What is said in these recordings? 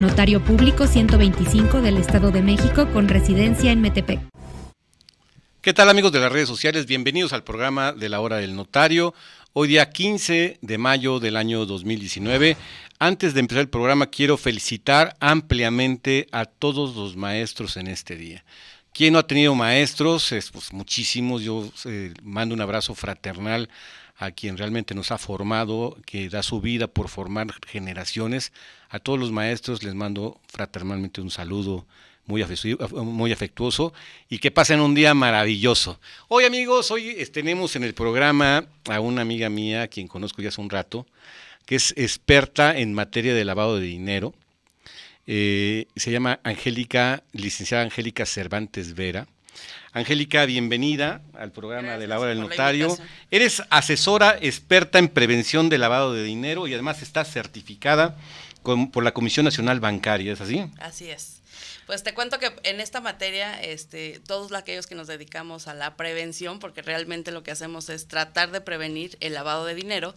Notario Público 125 del Estado de México con residencia en Metepec. ¿Qué tal, amigos de las redes sociales? Bienvenidos al programa de la Hora del Notario. Hoy día 15 de mayo del año 2019. Antes de empezar el programa quiero felicitar ampliamente a todos los maestros en este día. ¿Quién no ha tenido maestros? Pues muchísimos. Yo mando un abrazo fraternal a quien realmente nos ha formado, que da su vida por formar generaciones. A todos los maestros les mando fraternalmente un saludo muy afectuoso y que pasen un día maravilloso. Hoy, amigos, tenemos en el programa a una amiga mía, quien conozco ya hace un rato, que es experta en materia de lavado de dinero. Se llama licenciada Angélica Cervantes Vera. Angélica, bienvenida al programa de la Hora del Notario. Eres asesora experta en prevención de lavado de dinero y además estás certificada por la Comisión Nacional Bancaria, ¿es así? Así es. Pues te cuento que en esta materia, todos aquellos que nos dedicamos a la prevención, porque realmente lo que hacemos es tratar de prevenir el lavado de dinero,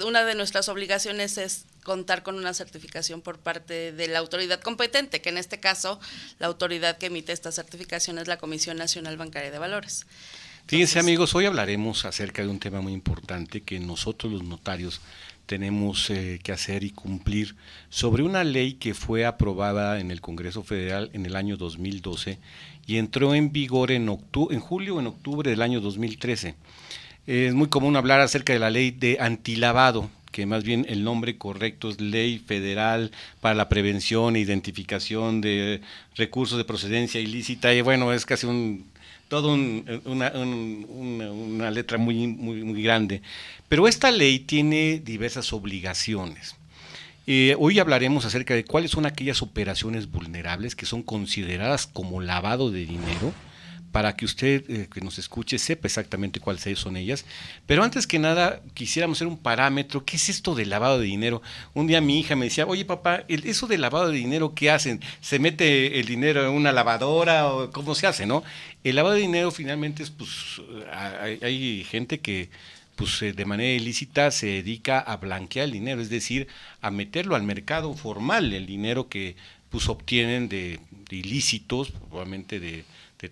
una de nuestras obligaciones es contar con una certificación por parte de la autoridad competente, que en este caso la autoridad que emite esta certificación es la Comisión Nacional Bancaria de Valores. Fíjense, amigos, hoy hablaremos acerca de un tema muy importante que nosotros los notarios tenemos que hacer y cumplir sobre una ley que fue aprobada en el Congreso Federal en el año 2012 y entró en vigor en julio o en octubre del año 2013. Es muy común hablar acerca de la ley de antilavado, que más bien el nombre correcto es Ley Federal para la Prevención e Identificación de Recursos de Procedencia Ilícita, y bueno, es casi una letra muy grande. Pero esta ley tiene diversas obligaciones. Hoy hablaremos acerca de cuáles son aquellas operaciones vulnerables que son consideradas como lavado de dinero, para que usted que nos escuche sepa exactamente cuáles son ellas. Pero antes que nada quisiéramos hacer un parámetro. ¿Qué es esto de lavado de dinero? Un día mi hija me decía, oye papá, eso de lavado de dinero, ¿qué hacen? ¿Se mete el dinero en una lavadora o cómo se hace, no? El lavado de dinero finalmente es, pues, hay gente que pues de manera ilícita se dedica a blanquear el dinero, es decir, a meterlo al mercado formal, el dinero que pues obtienen de ilícitos, probablemente de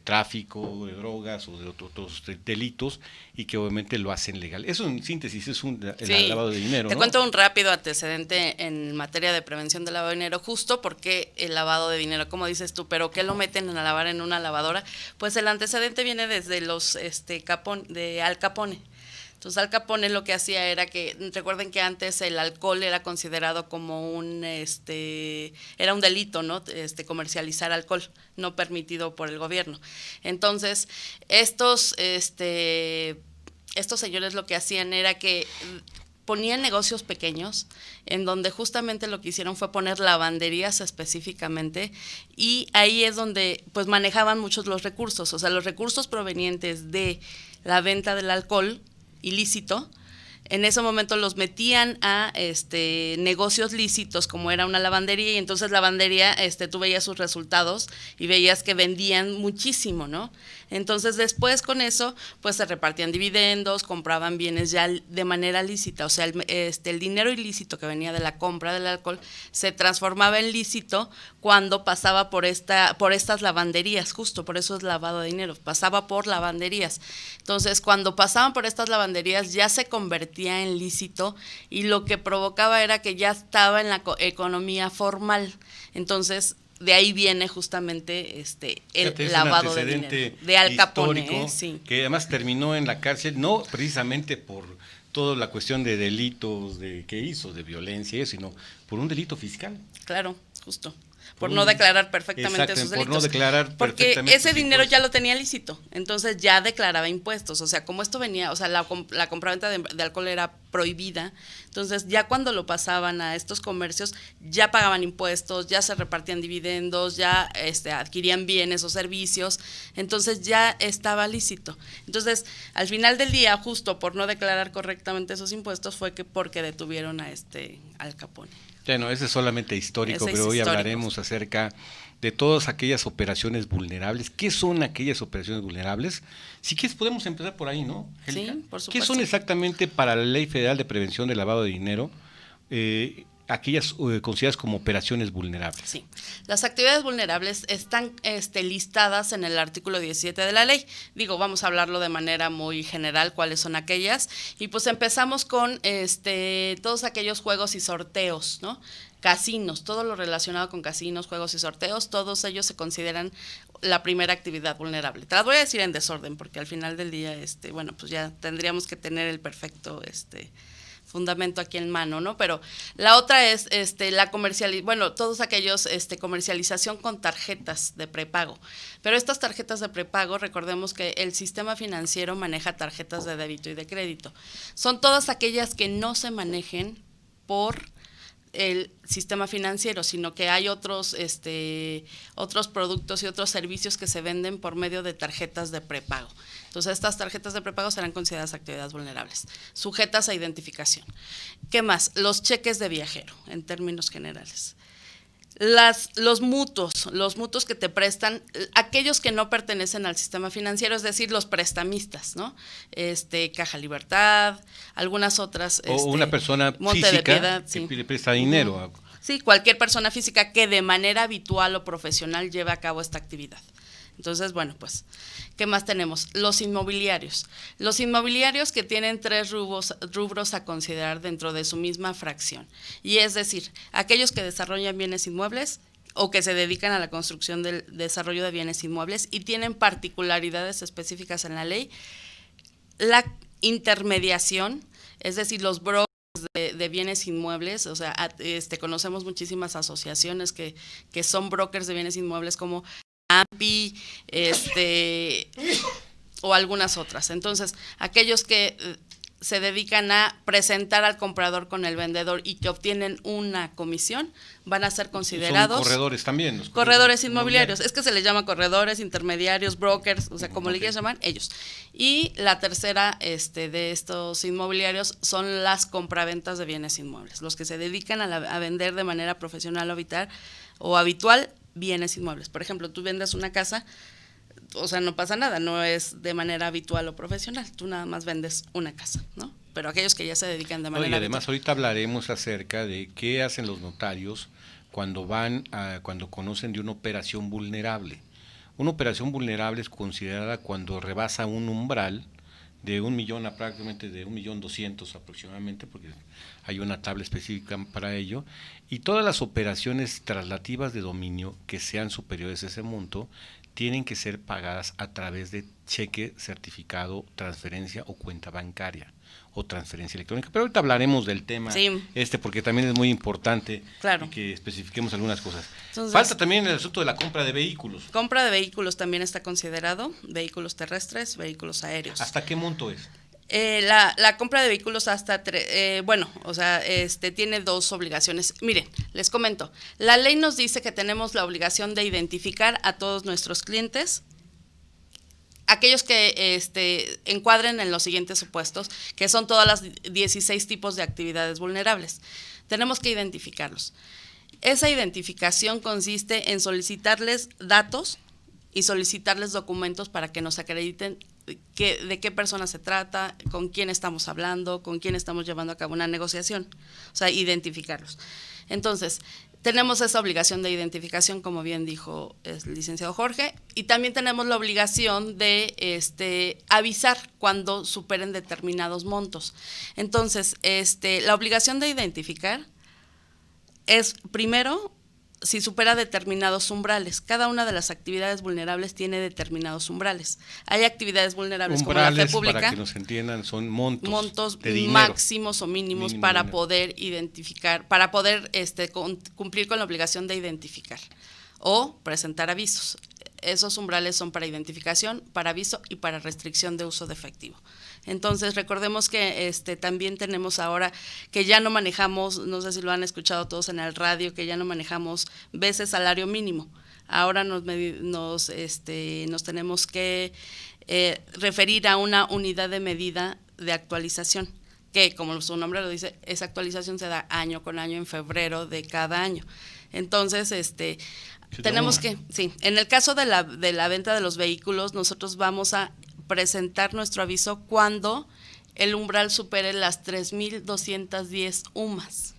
tráfico, de drogas o de otros delitos, y que obviamente lo hacen legal. Eso en síntesis es el lavado de dinero, Te ¿no? cuento un rápido antecedente en materia de prevención del lavado de dinero, justo porque el lavado de dinero, como dices tú, pero ¿qué lo meten a lavar en una lavadora? Pues el antecedente viene desde los de Al Capone. Entonces Al Capone lo que hacía era que, recuerden que antes el alcohol era considerado como era un delito, ¿no? Comercializar alcohol, no permitido por el gobierno. Entonces, estos señores lo que hacían era que ponían negocios pequeños en donde justamente lo que hicieron fue poner lavanderías específicamente, y ahí es donde pues manejaban muchos los recursos, o sea, los recursos provenientes de la venta del alcohol ilícito, en ese momento los metían a negocios lícitos, como era una lavandería, y entonces lavandería, tú veías sus resultados y veías que vendían muchísimo, ¿no? Entonces después con eso, pues se repartían dividendos, compraban bienes ya de manera lícita, o sea, el dinero ilícito que venía de la compra del alcohol se transformaba en lícito cuando pasaba por estas lavanderías, justo por eso es lavado de dinero, pasaba por lavanderías. Entonces, cuando pasaban por estas lavanderías ya se convertía en lícito, y lo que provocaba era que ya estaba en la economía formal. Entonces, de ahí viene justamente el lavado de dinero de Al Capone, sí. Que además terminó en la cárcel, no precisamente por toda la cuestión de delitos que hizo, de violencia, sino por un delito fiscal. Claro, justo. Por no declarar perfectamente sus delitos. Por no declarar porque perfectamente ese dinero impuestos. Ya lo tenía lícito, entonces ya declaraba impuestos. O sea, como esto venía, o sea, la compraventa de alcohol era prohibida, entonces ya cuando lo pasaban a estos comercios, ya pagaban impuestos, ya se repartían dividendos, ya adquirían bienes o servicios, entonces ya estaba lícito. Entonces, al final del día, justo por no declarar correctamente esos impuestos, fue porque detuvieron a Al Capone. Bueno, ese es solamente histórico, pero hoy hablaremos acerca de todas aquellas operaciones vulnerables. ¿Qué son aquellas operaciones vulnerables? Si quieres podemos empezar por ahí, ¿no, Angélica? Sí, por supuesto. ¿Qué son exactamente para la Ley Federal de Prevención del Lavado de Dinero? aquellas consideradas como operaciones vulnerables. Sí, las actividades vulnerables están listadas en el artículo 17 de la ley. Digo, vamos a hablarlo de manera muy general, cuáles son aquellas. Y pues empezamos con todos aquellos juegos y sorteos, ¿no? Casinos, todo lo relacionado con casinos, juegos y sorteos, todos ellos se consideran la primera actividad vulnerable. Te las voy a decir en desorden, porque al final del día, bueno, pues ya tendríamos que tener el perfecto, fundamento aquí en mano, ¿no? Pero la otra es todos aquellos comercialización con tarjetas de prepago. Pero estas tarjetas de prepago, recordemos que el sistema financiero maneja tarjetas de débito y de crédito. Son todas aquellas que no se manejen por el sistema financiero, sino que hay otros productos y otros servicios que se venden por medio de tarjetas de prepago. Entonces, estas tarjetas de prepago serán consideradas actividades vulnerables, sujetas a identificación. ¿Qué más? Los cheques de viajero, en términos generales. Los mutuos que te prestan, aquellos que no pertenecen al sistema financiero, es decir, los prestamistas, ¿no? Caja Libertad, algunas otras. O una persona Monte física de Piedad, que sí. le presta dinero. Uh-huh. Sí, cualquier persona física que de manera habitual o profesional lleve a cabo esta actividad. Entonces, bueno, pues, ¿qué más tenemos? Los inmobiliarios. Los inmobiliarios que tienen 3 rubros a considerar dentro de su misma fracción. Y es decir, aquellos que desarrollan bienes inmuebles o que se dedican a la construcción del desarrollo de bienes inmuebles y tienen particularidades específicas en la ley. La intermediación, es decir, los brokers de bienes inmuebles, o sea, conocemos muchísimas asociaciones que son brokers de bienes inmuebles como AMPI, o algunas otras. Entonces, aquellos que se dedican a presentar al comprador con el vendedor y que obtienen una comisión, van a ser considerados… Son corredores también. Los corredores inmobiliarios. Es que se les llama corredores, intermediarios, brokers, o sea, como le quieras llamar, ellos. Y la tercera de estos inmobiliarios son las compraventas de bienes inmuebles, los que se dedican a vender de manera profesional o habitual bienes inmuebles. Por ejemplo, tú vendes una casa, o sea, no pasa nada, no es de manera habitual o profesional, tú nada más vendes una casa, ¿no? Pero aquellos que ya se dedican de manera y además habitual. ahorita hablaremos acerca de qué hacen los notarios cuando conocen de una operación vulnerable. Una operación vulnerable es considerada cuando rebasa un umbral de 1 millón a prácticamente de 1.200.000 aproximadamente, porque hay una tabla específica para ello, y todas las operaciones traslativas de dominio que sean superiores a ese monto tienen que ser pagadas a través de cheque, certificado, transferencia o cuenta bancaria o transferencia electrónica. Pero ahorita hablaremos del tema porque también es muy importante, claro, que especifiquemos algunas cosas. Entonces, falta también el asunto de la compra de vehículos. Compra de vehículos también está considerado, vehículos terrestres, vehículos aéreos. ¿Hasta qué monto es? La compra de vehículos hasta, tiene 2 obligaciones. Miren, les comento, la ley nos dice que tenemos la obligación de identificar a todos nuestros clientes, aquellos que encuadren en los siguientes supuestos, que son todas las 16 tipos de actividades vulnerables. Tenemos que identificarlos. Esa identificación consiste en solicitarles datos y solicitarles documentos para que nos acrediten de qué persona se trata, con quién estamos hablando, con quién estamos llevando a cabo una negociación, o sea, identificarlos. Entonces, tenemos esa obligación de identificación, como bien dijo el licenciado Jorge, y también tenemos la obligación de avisar cuando superen determinados montos. Entonces, la obligación de identificar es, primero, si supera determinados umbrales. Cada una de las actividades vulnerables tiene determinados umbrales. Hay actividades vulnerables como la fe pública. Para que nos entiendan, son montos de dinero, máximos o mínimos para poder identificar, para poder cumplir con la obligación de identificar o presentar avisos. Esos umbrales son para identificación, para aviso y para restricción de uso de efectivo. Entonces, recordemos que también tenemos ahora que ya no manejamos, no sé si lo han escuchado todos en el radio, que ya no manejamos veces salario mínimo. Ahora nos tenemos que referir a una unidad de medida de actualización, que como su nombre lo dice, esa actualización se da año con año en febrero de cada año. Entonces, tenemos que, sí, en el caso de la venta de los vehículos, nosotros vamos a presentar nuestro aviso cuando el umbral supere las 3.210 UMAS.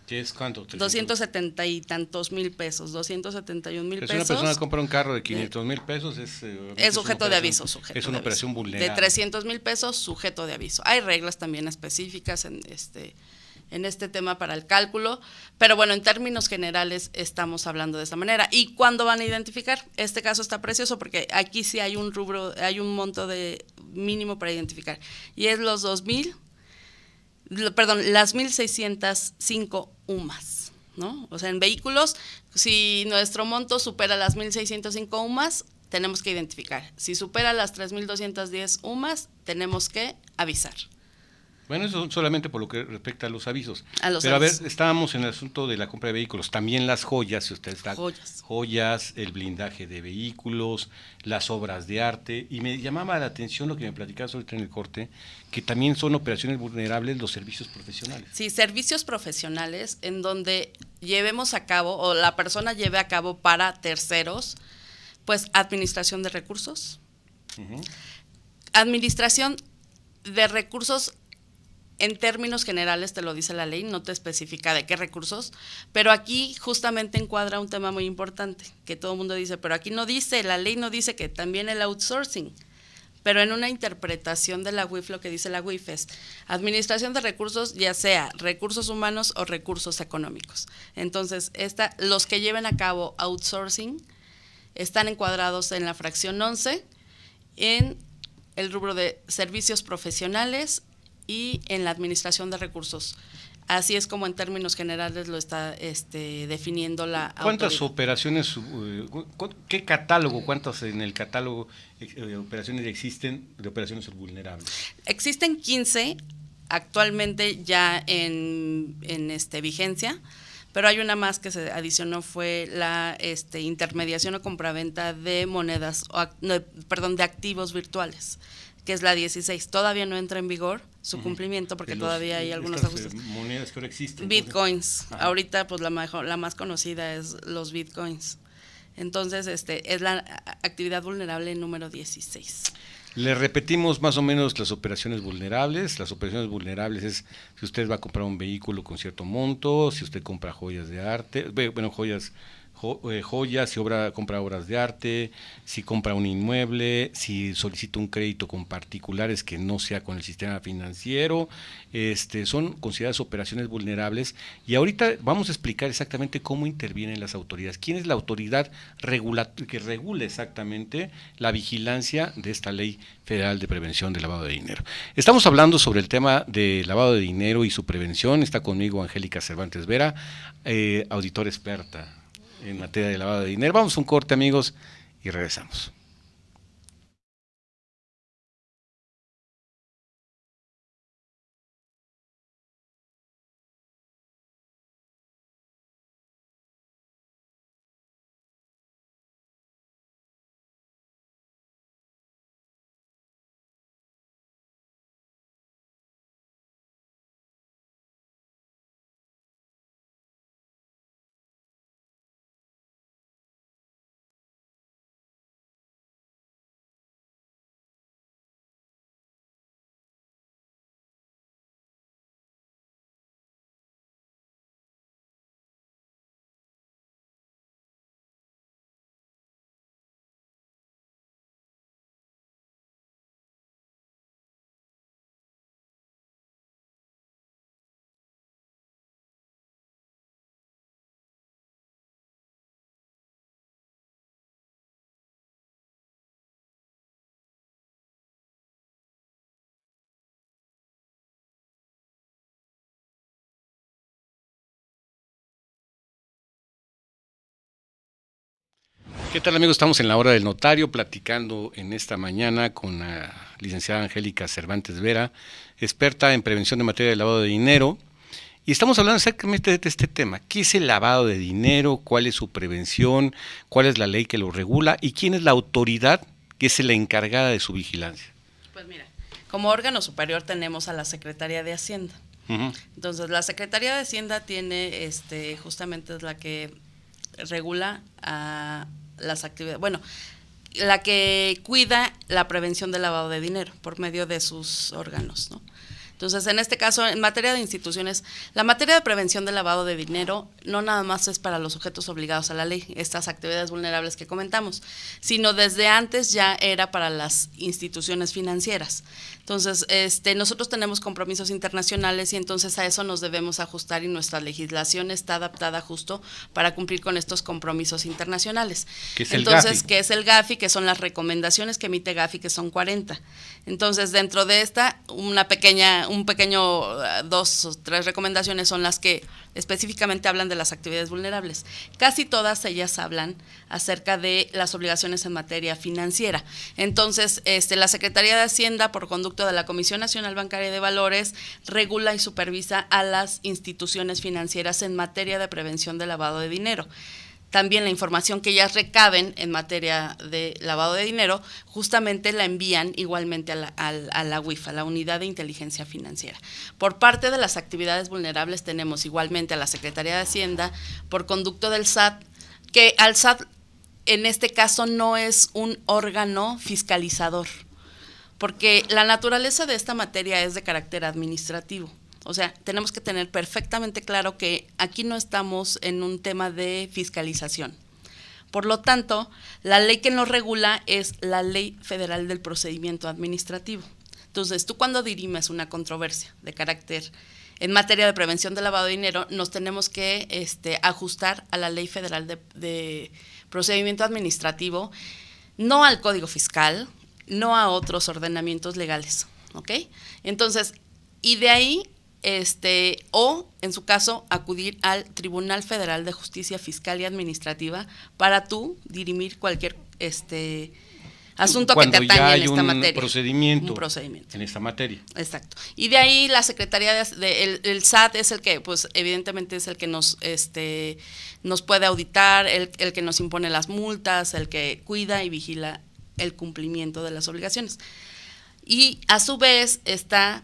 ¿Qué es cuánto? 270 y tantos mil pesos, 271,000 pesos. Es una persona que compra un carro de 500,000 pesos, es sujeto de aviso. Es una operación vulnerable. De 300,000 pesos, sujeto de aviso. Hay reglas también específicas en este tema para el cálculo, pero bueno, en términos generales estamos hablando de esta manera. ¿Y cuándo van a identificar? Este caso está precioso porque aquí sí hay un rubro, hay un monto de mínimo para identificar, y es las 1,605 UMAS, ¿no? O sea, en vehículos, si nuestro monto supera las 1,605 UMAS, tenemos que identificar. Si supera las 3,210 UMAS, tenemos que avisar. Bueno, eso solamente por lo que respecta a los avisos. Pero a ver, estábamos en el asunto de la compra de vehículos. También las joyas, si usted está... Joyas, el blindaje de vehículos, las obras de arte. Y me llamaba la atención lo que me platicabas ahorita en el corte, que también son operaciones vulnerables los servicios profesionales. Sí, servicios profesionales en donde llevemos a cabo, o la persona lleve a cabo para terceros, pues administración de recursos. Uh-huh. Administración de recursos. En términos generales te lo dice la ley, no te especifica de qué recursos, pero aquí justamente encuadra un tema muy importante, que todo el mundo dice, pero aquí no dice, la ley no dice que también el outsourcing, pero en una interpretación de la UIF lo que dice la UIF es administración de recursos, ya sea recursos humanos o recursos económicos. Entonces, los que lleven a cabo outsourcing están encuadrados en la fracción 11, en el rubro de servicios profesionales y en la administración de recursos. Así es como en términos generales lo está definiendo la ¿Cuántas autoridad. Operaciones, qué catálogo, cuántas en el catálogo operaciones existen de operaciones vulnerables? Existen 15 actualmente ya en vigencia, pero hay una más que se adicionó, fue la intermediación o compraventa de monedas, de activos virtuales, que es la 16. Todavía no entra en vigor su cumplimiento porque todavía hay algunos ajustes. Monedas que ahora existen. Bitcoins. Ahorita pues la más conocida es los bitcoins. Entonces es la actividad vulnerable número 16. Le repetimos más o menos las operaciones vulnerables. Las operaciones vulnerables es si usted va a comprar un vehículo con cierto monto, si usted compra joyas de arte, joyas, si compra obras de arte, si compra un inmueble, si solicita un crédito con particulares que no sea con el sistema financiero, son consideradas operaciones vulnerables. Y ahorita vamos a explicar exactamente cómo intervienen las autoridades. ¿Quién es la autoridad que regula exactamente la vigilancia de esta Ley Federal de Prevención del Lavado de Dinero? Estamos hablando sobre el tema de lavado de dinero y su prevención. Está conmigo Angélica Cervantes Vera, auditora experta en materia de lavado de dinero. Vamos a un corte, amigos, y regresamos. ¿Qué tal, amigos? Estamos en la hora del notario platicando en esta mañana con la licenciada Angélica Cervantes Vera, experta en prevención de materia de lavado de dinero. Y estamos hablando exactamente de este tema. ¿Qué es el lavado de dinero? ¿Cuál es su prevención? ¿Cuál es la ley que lo regula? ¿Y quién es la autoridad que es la encargada de su vigilancia? Pues mira, como órgano superior tenemos a la Secretaría de Hacienda. Uh-huh. Entonces, la Secretaría de Hacienda tiene, justamente es la que regula a las actividades, la que cuida la prevención del lavado de dinero por medio de sus órganos, ¿no? Entonces, en este caso, en materia de instituciones, la materia de prevención del lavado de dinero no nada más es para los sujetos obligados a la ley, estas actividades vulnerables que comentamos, sino desde antes ya era para las instituciones financieras. Entonces, nosotros tenemos compromisos internacionales y entonces a eso nos debemos ajustar y nuestra legislación está adaptada justo para cumplir con estos compromisos internacionales. ¿Qué es el Entonces, GAFI? ¿qué es el GAFI? Que son las recomendaciones que emite GAFI, que son 40. Entonces, dentro de esta, un pequeño 2 o 3 recomendaciones son las que específicamente hablan de las actividades vulnerables. Casi todas ellas hablan acerca de las obligaciones en materia financiera. Entonces, la Secretaría de Hacienda, por conducto de la Comisión Nacional Bancaria de Valores, regula y supervisa a las instituciones financieras en materia de prevención de lavado de dinero. También la información que ellas recaben en materia de lavado de dinero, justamente la envían igualmente a la UIF, a la Unidad de Inteligencia Financiera. Por parte de las actividades vulnerables tenemos igualmente a la Secretaría de Hacienda, por conducto del SAT, que al SAT en este caso no es un órgano fiscalizador, porque la naturaleza de esta materia es de carácter administrativo. O sea, tenemos que tener perfectamente claro que aquí no estamos en un tema de fiscalización. Por lo tanto, la ley que nos regula es la Ley Federal del Procedimiento Administrativo. Entonces, tú cuando dirimes una controversia de carácter en materia de prevención del lavado de dinero, nos tenemos que ajustar a la Ley Federal de Procedimiento Administrativo, no al Código Fiscal, no a otros ordenamientos legales, ¿ok? Entonces, y de ahí o en su caso acudir al Tribunal Federal de Justicia Fiscal y Administrativa para tú dirimir cualquier asunto que te atañe en esta materia. Un procedimiento en esta materia. Exacto. Y de ahí la Secretaría el SAT es el que, pues evidentemente es el que nos puede auditar, el que nos impone las multas, el que cuida y vigila el cumplimiento de las obligaciones. Y a su vez está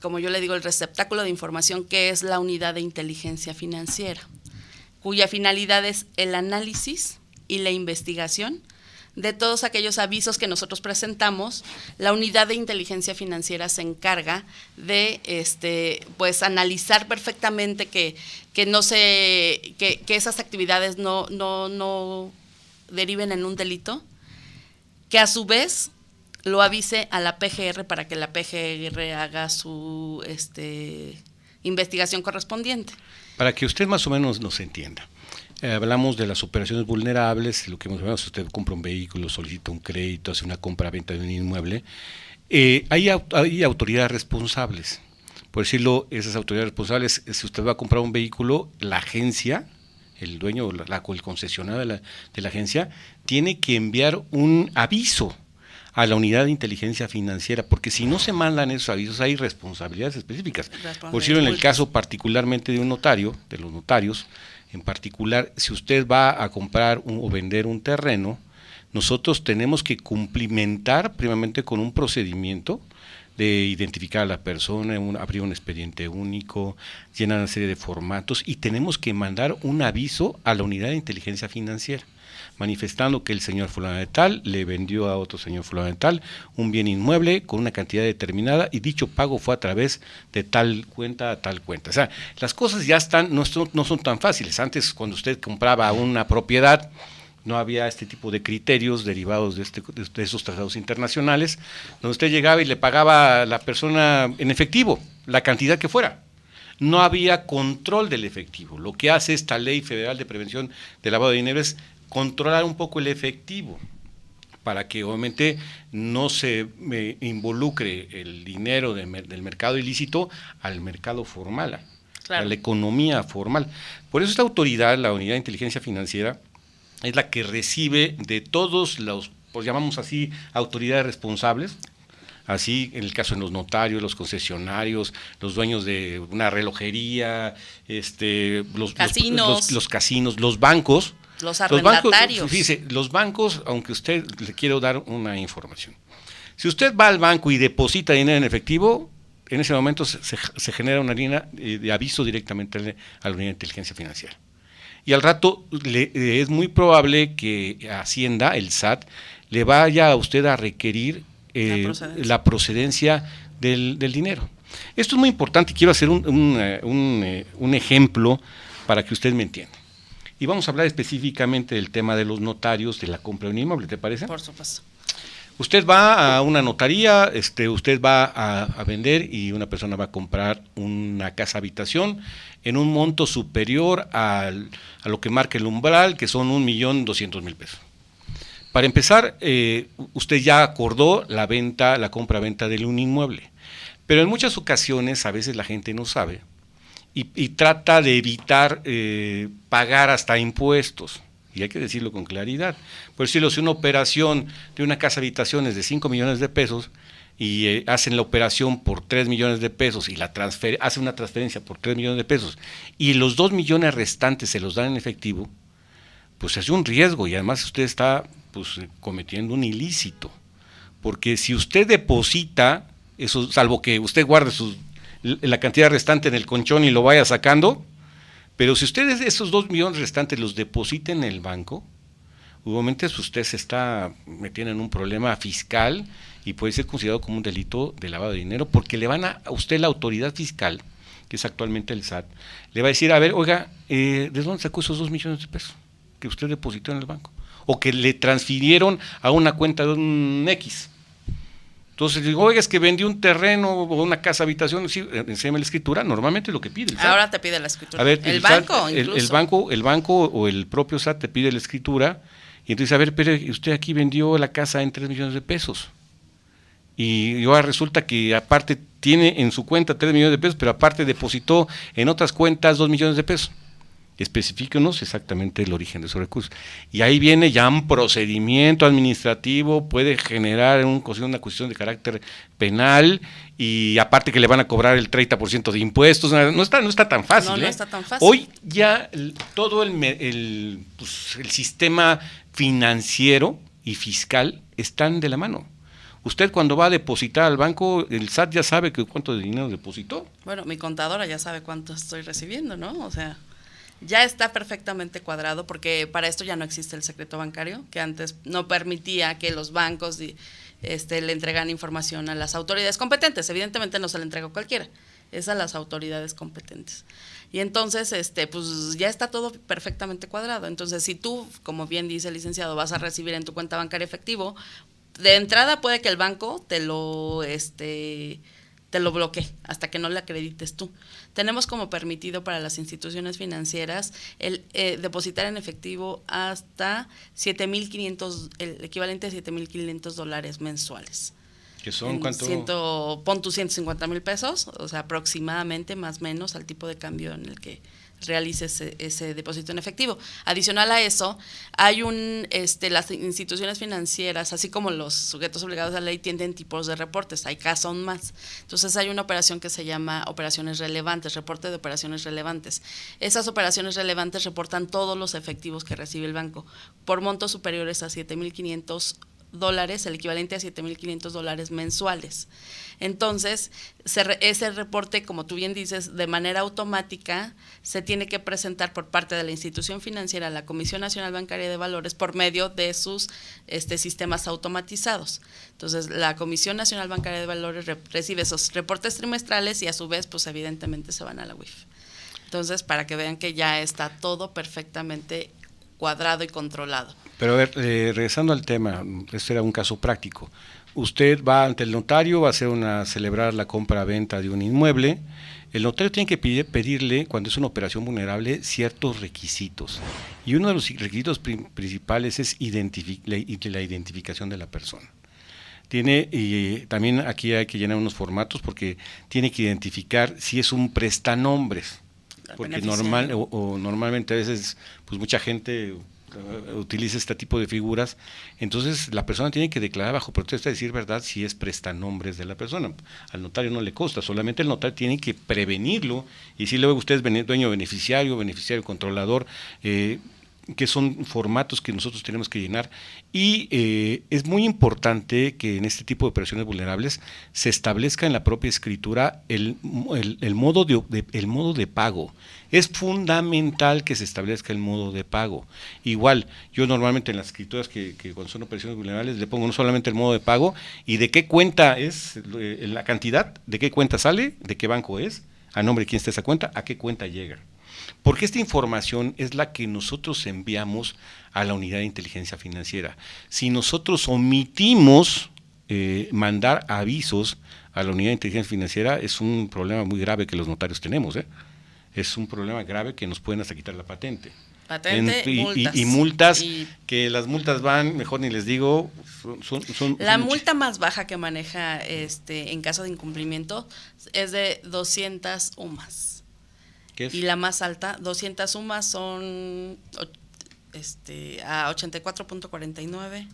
como yo le digo, el receptáculo de información, que es la Unidad de Inteligencia Financiera, cuya finalidad es el análisis y la investigación de todos aquellos avisos que nosotros presentamos. La Unidad de Inteligencia Financiera se encarga de pues analizar perfectamente que esas actividades no deriven en un delito, que a su vez lo avise a la PGR para que la PGR haga su investigación correspondiente. Para que usted más o menos nos entienda, hablamos de las operaciones vulnerables, lo que hemos hablado, si usted compra un vehículo, solicita un crédito, hace una compra-venta de un inmueble, hay autoridades responsables. Por decirlo, esas autoridades responsables, si usted va a comprar un vehículo, la agencia, el dueño o el concesionario de la agencia, tiene que enviar un aviso a la Unidad de Inteligencia Financiera, porque si no se mandan esos avisos hay responsabilidades específicas. Por decirlo, en el caso particularmente de un notario, de los notarios, en particular, si usted va a comprar o vender un terreno, nosotros tenemos que cumplimentar primeramente con un procedimiento de identificar a la persona, abrir un expediente único, llenar una serie de formatos y tenemos que mandar un aviso a la Unidad de Inteligencia Financiera, manifestando que el señor fulano de tal le vendió a otro señor fulano de tal un bien inmueble con una cantidad determinada y dicho pago fue a través de tal cuenta a tal cuenta. O sea, las cosas ya no son tan fáciles. Antes, cuando usted compraba una propiedad, no había este tipo de criterios derivados de esos tratados internacionales, donde usted llegaba y le pagaba a la persona en efectivo, la cantidad que fuera. No había control del efectivo. Lo que hace esta Ley Federal de Prevención del Lavado de Dinero es controlar un poco el efectivo, para que obviamente no se involucre el dinero del mercado ilícito al mercado formal, claro, a la economía formal. Por eso esta autoridad, la Unidad de Inteligencia Financiera, es la que recibe de todos los, pues llamamos así, autoridades responsables, así en el caso de los notarios, los concesionarios, los dueños de una relojería, los casinos, los bancos. Los arrendatarios. Fíjese, los bancos, aunque usted le quiero dar una información. Si usted va al banco y deposita dinero en efectivo, en ese momento se genera una línea de aviso directamente a la Unidad de Inteligencia Financiera. Y al rato es muy probable que Hacienda, el SAT, le vaya a usted a requerir la procedencia del dinero. Esto es muy importante y quiero hacer un ejemplo para que usted me entienda. Y vamos a hablar específicamente del tema de los notarios de la compra de un inmueble, ¿te parece? Por supuesto. Usted va a una notaría, usted va a vender y una persona va a comprar una casa habitación en un monto superior a lo que marca el umbral, que son 1.200.000 pesos. Para empezar, usted ya acordó la compra-venta de un inmueble, pero en muchas ocasiones, a veces la gente no sabe y trata de evitar pagar hasta impuestos. Y hay que decirlo con claridad. Por decirlo, si una operación de una casa habitaciones de 5 millones de pesos y hacen la operación por 3 millones de pesos y hace una transferencia por 3 millones de pesos y los 2 millones restantes se los dan en efectivo, pues es un riesgo y además usted está cometiendo un ilícito. Porque si usted deposita, eso, salvo que usted guarde la cantidad restante en el colchón y lo vaya sacando, pero si ustedes esos 2 millones restantes los deposita en el banco, obviamente usted se está metiendo en un problema fiscal y puede ser considerado como un delito de lavado de dinero, porque le van a usted, la autoridad fiscal, que es actualmente el SAT, le va a decir, a ver, oiga, ¿de dónde sacó esos 2 millones de pesos que usted depositó en el banco? O que le transfirieron a una cuenta de un X. Entonces digo, oiga, es que vendí un terreno o una casa habitación, sí, enséñame la escritura, normalmente es lo que pide el SAT. Ahora te pide la escritura. A ver, el banco, SAT, incluso. el banco o el propio SAT te pide la escritura, y entonces, a ver, pero usted aquí vendió la casa en 3 millones de pesos. Y ahora resulta que aparte tiene en su cuenta 3 millones de pesos, pero aparte depositó en otras cuentas 2 millones de pesos. Especifíquenos exactamente el origen de esos recursos. Y ahí viene ya un procedimiento administrativo, puede generar una cuestión de carácter penal, y aparte que le van a cobrar el 30% de impuestos, no está tan fácil. No está tan fácil. Hoy ya todo el sistema financiero y fiscal están de la mano. Usted cuando va a depositar al banco, el SAT ya sabe cuánto de dinero depositó. Bueno, mi contadora ya sabe cuánto estoy recibiendo, ¿no? O sea, ya está perfectamente cuadrado, porque para esto ya no existe el secreto bancario, que antes no permitía que los bancos le entregaran información a las autoridades competentes. Evidentemente no se le entrega a cualquiera, es a las autoridades competentes. Y entonces, pues ya está todo perfectamente cuadrado. Entonces, si tú, como bien dice el licenciado, vas a recibir en tu cuenta bancaria efectivo, de entrada puede que el banco te lo bloquee hasta que no le acredites tú. Tenemos como permitido para las instituciones financieras el depositar en efectivo hasta 7,500, el equivalente a $7,500 mensuales. ¿Que son cuánto? Pon tus 150,000 pesos, o sea, aproximadamente, más o menos, al tipo de cambio en el que realices ese depósito en efectivo. Adicional a eso, hay las instituciones financieras, así como los sujetos obligados a la ley, tienen tipos de reportes, hay cada son más. Entonces hay una operación que se llama operaciones relevantes, reporte de operaciones relevantes. Esas operaciones relevantes reportan todos los efectivos que recibe el banco por montos superiores a $7,500, el equivalente a $7,500 mensuales. Entonces, ese reporte, como tú bien dices, de manera automática se tiene que presentar por parte de la institución financiera a la Comisión Nacional Bancaria de Valores por medio de sus sistemas automatizados. Entonces, la Comisión Nacional Bancaria de Valores recibe esos reportes trimestrales y a su vez, pues evidentemente se van a la UIF. Entonces, para que vean que ya está todo perfectamente cuadrado y controlado. Pero a ver, regresando al tema, este era un caso práctico. Usted va ante el notario, va a celebrar la compra-venta de un inmueble. El notario tiene que pedirle, cuando es una operación vulnerable, ciertos requisitos. Y uno de los requisitos principales es la identificación de la persona. Y también aquí hay que llenar unos formatos porque tiene que identificar si es un prestanombres. Porque normalmente a veces pues mucha gente utiliza este tipo de figuras, entonces la persona tiene que declarar bajo protesta de decir verdad si es prestanombres de la persona. Al notario no le consta, solamente el notario tiene que prevenirlo y si luego usted es dueño beneficiario controlador, que son formatos que nosotros tenemos que llenar, y es muy importante que en este tipo de operaciones vulnerables se establezca en la propia escritura el modo de pago. Es fundamental que se establezca el modo de pago. Igual, yo normalmente en las escrituras que cuando son operaciones vulnerables le pongo no solamente el modo de pago y de qué cuenta es, la cantidad, de qué cuenta sale, de qué banco es, a nombre de quién está esa cuenta, a qué cuenta llega. Porque esta información es la que nosotros enviamos a la unidad de inteligencia financiera. Si nosotros omitimos mandar avisos a la unidad de inteligencia financiera, es un problema muy grave que los notarios tenemos, es un problema grave que nos pueden hasta quitar la patente. Multas. Y multas, que las multas van, mejor ni les digo, son la multa más baja que maneja en caso de incumplimiento es de 200 UMAS. ¿Qué es? Y la más alta, 200 UMAS son a 84.49.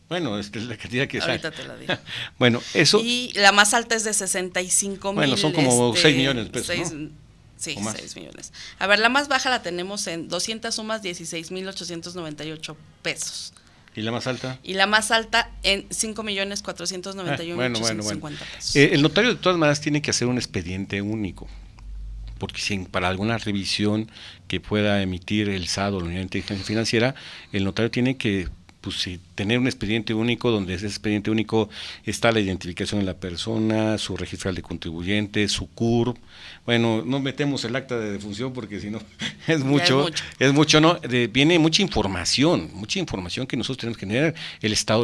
Bueno, la cantidad que sale. Ahorita te la digo. Bueno, eso. Y la más alta es de 65,000. Bueno, son como 6 millones de pesos, ¿no? Sí, 6 millones. A ver, la más baja la tenemos en 200 sumas, 16,898 pesos. ¿Y la más alta? Y la más alta en 5,491,850 pesos. El notario de todas maneras tiene que hacer un expediente único, porque si para alguna revisión que pueda emitir el SAT o la Unidad de Inteligencia Financiera, el notario tiene que tener un expediente único, donde ese expediente único está la identificación de la persona, su registro de contribuyente, su CURP. Bueno, no metemos el acta de defunción porque si no es mucho, ¿no? Viene mucha información que nosotros tenemos que tener,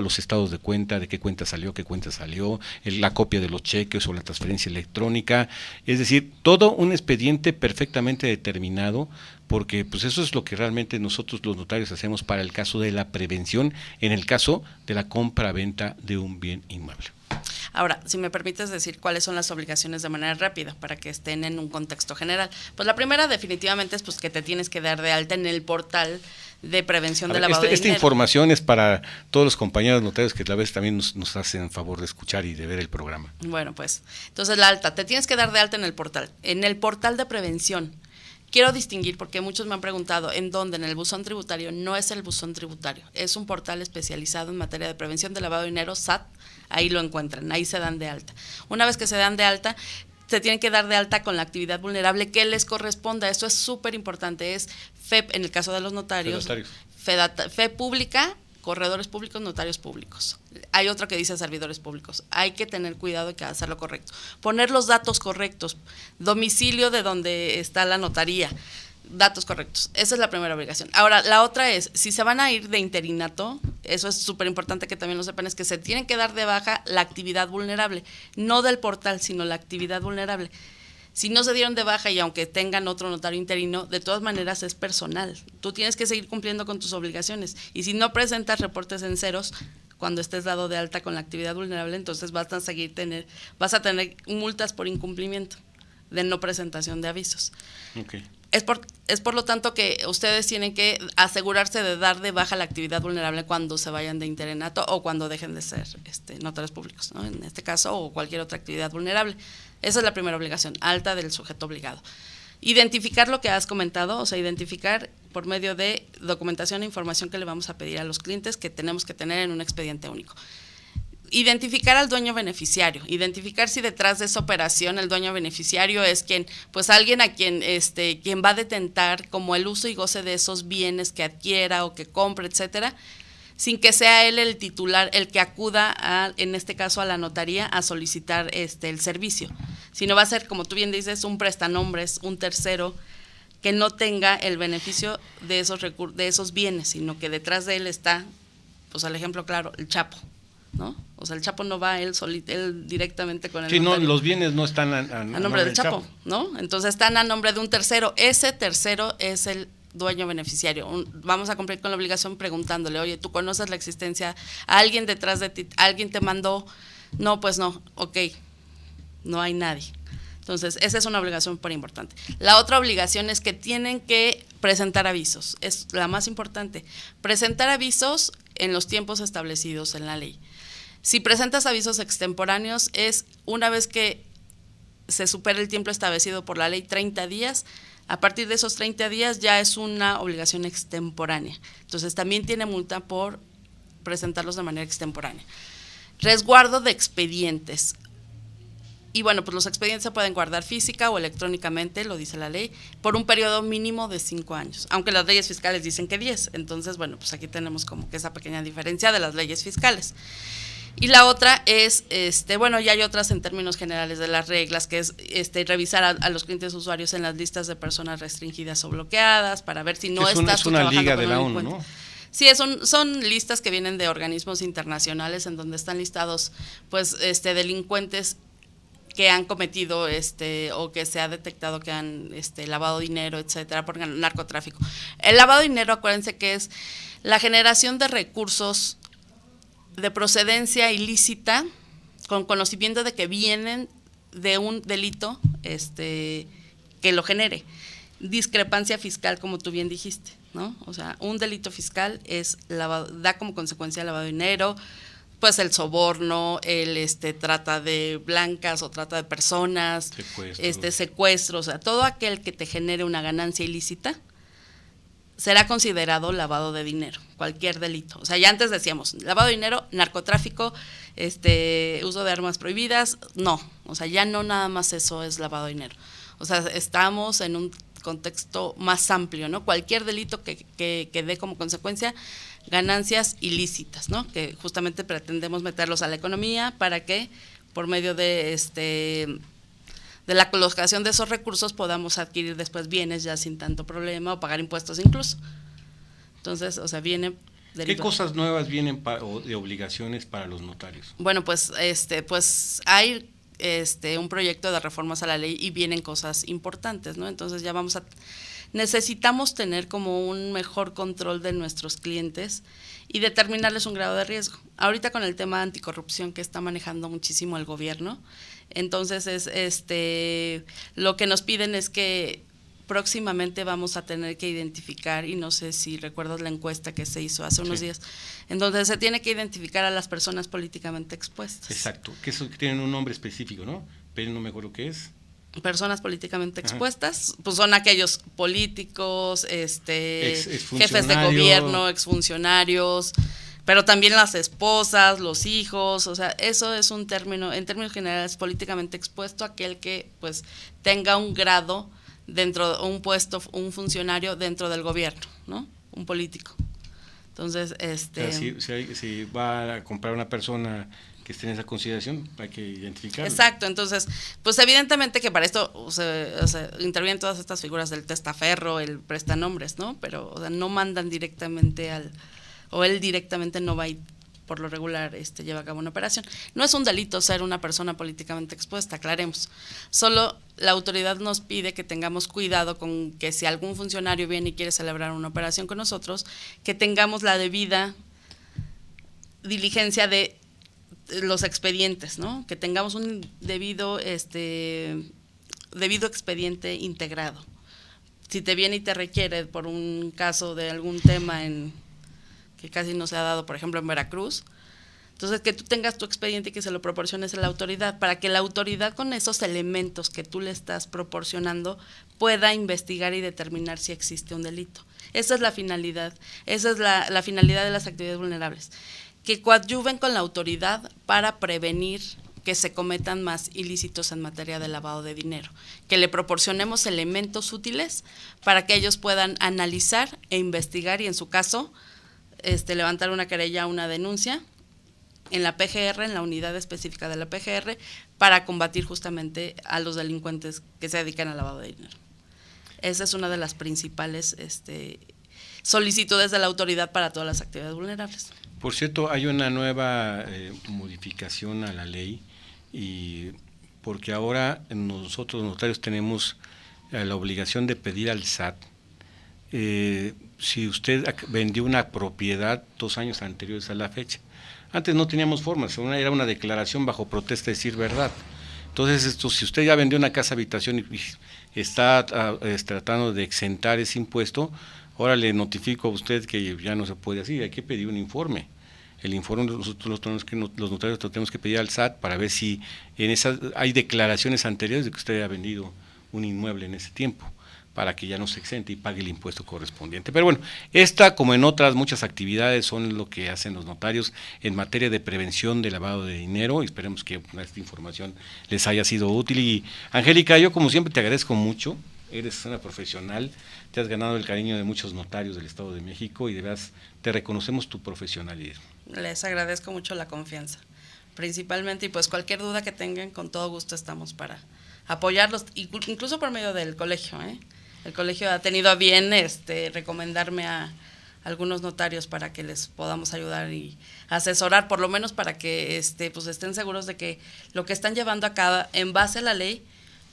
los estados de cuenta, de qué cuenta salió, la copia de los cheques o la transferencia electrónica, es decir, todo un expediente perfectamente determinado, porque pues eso es lo que realmente nosotros los notarios hacemos para el caso de la prevención, en el caso de la compra-venta de un bien inmueble. Ahora, si me permites decir cuáles son las obligaciones de manera rápida para que estén en un contexto general. Pues la primera definitivamente es que te tienes que dar de alta en el portal de prevención de lavado de dinero. Esta información es para todos los compañeros notarios que a la vez también nos hacen favor de escuchar y de ver el programa. Bueno, pues, entonces la alta, te tienes que dar de alta en el portal de prevención. Quiero distinguir, porque muchos me han preguntado, ¿en dónde? En el buzón tributario. No es el buzón tributario, es un portal especializado en materia de prevención de lavado de dinero, SAT, ahí lo encuentran, ahí se dan de alta. Una vez que se dan de alta, se tienen que dar de alta con la actividad vulnerable que les corresponda. Esto es súper importante, es FEP en el caso de los notarios, FE pública, corredores públicos, notarios públicos. Hay otro que dice servidores públicos. Hay que tener cuidado de hacerlo correcto. Poner los datos correctos, domicilio de donde está la notaría, datos correctos. Esa es la primera obligación. Ahora, la otra es, si se van a ir de interinato, eso es súper importante que también lo sepan, es que se tienen que dar de baja la actividad vulnerable, no del portal, sino la actividad vulnerable. Si no se dieron de baja y aunque tengan otro notario interino, de todas maneras es personal. Tú tienes que seguir cumpliendo con tus obligaciones. Y si no presentas reportes en ceros, cuando estés dado de alta con la actividad vulnerable, entonces vas a tener multas por incumplimiento de no presentación de avisos. Okay. Es por lo tanto que ustedes tienen que asegurarse de dar de baja la actividad vulnerable cuando se vayan de interinato o cuando dejen de ser notarios públicos, ¿no? En este caso, o cualquier otra actividad vulnerable. Esa es la primera obligación, alta del sujeto obligado. Identificar lo que has comentado, o sea, identificar por medio de documentación e información que le vamos a pedir a los clientes que tenemos que tener en un expediente único. Identificar al dueño beneficiario, identificar si detrás de esa operación el dueño beneficiario es alguien a quien va a detentar como el uso y goce de esos bienes que adquiera o que compre, etcétera, sin que sea él el titular, el que acuda en este caso a la notaría a solicitar el servicio, sino va a ser, como tú bien dices, un prestanombres, un tercero que no tenga el beneficio de esos bienes, sino que detrás de él está, pues al ejemplo claro, el Chapo, ¿no? O sea, el Chapo no va él directamente con el notario. No, los bienes no están a nombre del Chapo, ¿no? Entonces están a nombre de un tercero. Ese tercero es el dueño beneficiario. Vamos a cumplir con la obligación preguntándole, oye, ¿tú conoces la existencia? ¿A alguien detrás de ti? ¿Alguien te mandó? No, pues no. Ok, no hay nadie. Entonces, esa es una obligación súper importante. La otra obligación es que tienen que presentar avisos. Es la más importante. Presentar avisos en los tiempos establecidos en la ley. Si presentas avisos extemporáneos, es una vez que se supera el tiempo establecido por la ley, 30 días, A partir de esos 30 días ya es una obligación extemporánea. Entonces también tiene multa por presentarlos de manera extemporánea. Resguardo de expedientes. Y bueno, pues los expedientes se pueden guardar física o electrónicamente, lo dice la ley, por un periodo mínimo de 5 años, aunque las leyes fiscales dicen que 10. Entonces, bueno, pues aquí tenemos como que esa pequeña diferencia de las leyes fiscales. Y la otra es, bueno, ya hay otras en términos generales de las reglas, que es revisar a los clientes usuarios en las listas de personas restringidas o bloqueadas para ver si no estás tú trabajando con un delincuente. Es una liga de la ONU, ¿no? Sí, son listas que vienen de organismos internacionales en donde están listados, pues, delincuentes que han cometido o que se ha detectado que han lavado dinero, etcétera, por narcotráfico. El lavado de dinero, acuérdense que es la generación de recursos de procedencia ilícita con conocimiento de que vienen de un delito que lo genere. Discrepancia fiscal, como tú bien dijiste, ¿no? O sea, un delito fiscal da como consecuencia lavado de dinero, pues el soborno, el trata de blancas o trata de personas, secuestro, o sea, todo aquel que te genere una ganancia ilícita será considerado lavado de dinero, cualquier delito. O sea, ya antes decíamos, lavado de dinero, narcotráfico, uso de armas prohibidas, no, o sea, ya no nada más eso es lavado de dinero. O sea, estamos en un contexto más amplio, ¿no? Cualquier delito que dé como consecuencia ganancias ilícitas, ¿no? Que justamente pretendemos meterlos a la economía para que por medio de la colocación de esos recursos podamos adquirir después bienes ya sin tanto problema o pagar impuestos incluso. Entonces, o sea, viene ¿Qué cosas nuevas vienen de obligaciones para los notarios? Bueno, pues hay un proyecto de reformas a la ley y vienen cosas importantes, ¿no? Entonces ya necesitamos tener como un mejor control de nuestros clientes y determinarles un grado de riesgo. Ahorita con el tema de anticorrupción que está manejando muchísimo el gobierno, entonces lo que nos piden es que próximamente vamos a tener que identificar, y no sé si recuerdas la encuesta que se hizo hace unos días, en donde se tiene que identificar a las personas políticamente expuestas. Exacto, que eso tienen un nombre específico, ¿no? Pero no me acuerdo qué es. Personas políticamente expuestas, pues son aquellos políticos, jefes de gobierno, exfuncionarios, pero también las esposas, los hijos, o sea, eso es un término, en términos generales, políticamente expuesto, aquel que pues tenga un grado dentro, un puesto, un funcionario dentro del gobierno, ¿no? Un político. Entonces, si va a comprar una persona que esté en esa consideración, hay que identificarlo. Exacto, entonces, pues evidentemente que para esto intervienen todas estas figuras del testaferro, el prestanombres, ¿no? Pero no mandan directamente o él directamente no va a ir, por lo regular lleva a cabo una operación. No es un delito ser una persona políticamente expuesta, aclaremos. Solo la autoridad nos pide que tengamos cuidado con que si algún funcionario viene y quiere celebrar una operación con nosotros, que tengamos la debida diligencia de los expedientes, ¿no? Que tengamos un debido expediente integrado. Si te viene y te requiere por un caso de algún tema que casi no se ha dado, por ejemplo, en Veracruz, entonces que tú tengas tu expediente y que se lo proporciones a la autoridad, para que la autoridad con esos elementos que tú le estás proporcionando pueda investigar y determinar si existe un delito. Esa es la finalidad, esa es la finalidad de las actividades vulnerables, que coadyuven con la autoridad para prevenir que se cometan más ilícitos en materia de lavado de dinero, que le proporcionemos elementos útiles para que ellos puedan analizar e investigar y en su caso levantar una querella, una denuncia en la PGR, en la unidad específica de la PGR, para combatir justamente a los delincuentes que se dedican al lavado de dinero. Esa es una de las principales solicitudes de la autoridad para todas las actividades vulnerables. Por cierto, hay una nueva modificación a la ley, y porque ahora nosotros notarios tenemos la obligación de pedir al SAT si usted vendió una propiedad 2 años anteriores a la fecha. Antes no teníamos formas, era una declaración bajo protesta de decir verdad. Entonces, si usted ya vendió una casa habitación y está tratando de exentar ese impuesto, ahora le notifico a usted que ya no se puede así, hay que pedir un informe. El informe nosotros los notarios lo tenemos que pedir al SAT para ver si hay declaraciones anteriores de que usted haya vendido un inmueble en ese tiempo, para que ya no se exente y pague el impuesto correspondiente. Pero bueno, esta, como en otras muchas actividades, son lo que hacen los notarios en materia de prevención de lavado de dinero, y esperemos que esta información les haya sido útil. Y Angélica, yo como siempre te agradezco mucho, eres una profesional, te has ganado el cariño de muchos notarios del Estado de México y de verdad te reconocemos tu profesionalismo. Les agradezco mucho la confianza, principalmente, y pues cualquier duda que tengan, con todo gusto estamos para apoyarlos, incluso por medio del colegio, ¿eh? El colegio ha tenido a bien recomendarme a algunos notarios para que les podamos ayudar y asesorar, por lo menos para que pues estén seguros de que lo que están llevando a cabo en base a la ley,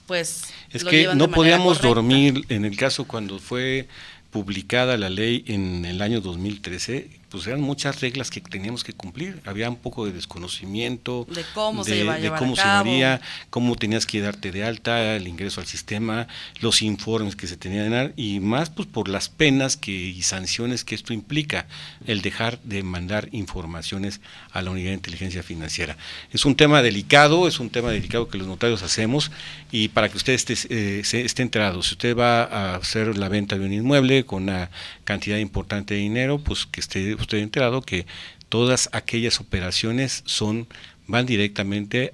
pues es lo que llevan no de manera podíamos correcta. dormir en el caso cuando fue publicada la ley en el año 2013, pues eran muchas reglas que teníamos que cumplir, había un poco de desconocimiento de cómo se iba a llevar cómo a se cabo, haría, cómo tenías que darte de alta, el ingreso al sistema, los informes que se tenían que dar, y más pues por las penas y sanciones que esto implica, el dejar de mandar informaciones a la Unidad de Inteligencia Financiera. Es un tema delicado que los notarios hacemos, y para que usted esté enterado, si usted va a hacer la venta de un inmueble con una cantidad importante de dinero, pues que esté usted enterado que todas aquellas operaciones van directamente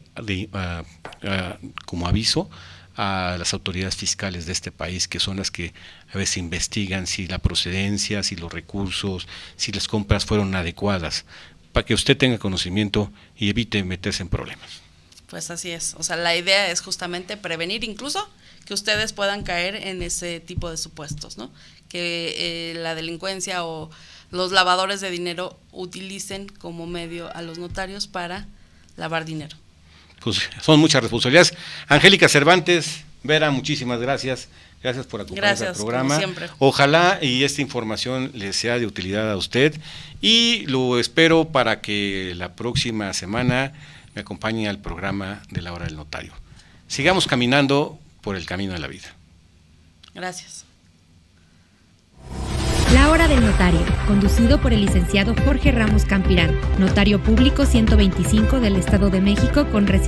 como aviso a las autoridades fiscales de este país, que son las que a veces investigan si la procedencia, si los recursos, si las compras fueron adecuadas, para que usted tenga conocimiento y evite meterse en problemas. Pues así es, o sea, la idea es justamente prevenir, incluso que ustedes puedan caer en ese tipo de supuestos, ¿no? Que la delincuencia o los lavadores de dinero utilicen como medio a los notarios para lavar dinero. Pues son muchas responsabilidades. Angélica Cervantes, Vera, muchísimas gracias. Gracias por acompañarnos al programa. Como siempre. Ojalá y esta información le sea de utilidad a usted, y lo espero para que la próxima semana me acompañe al programa de la Hora del Notario. Sigamos caminando por el camino de la vida. Gracias. La Hora del Notario, conducido por el licenciado Jorge Ramos Campirán, notario público 125 del Estado de México con residencia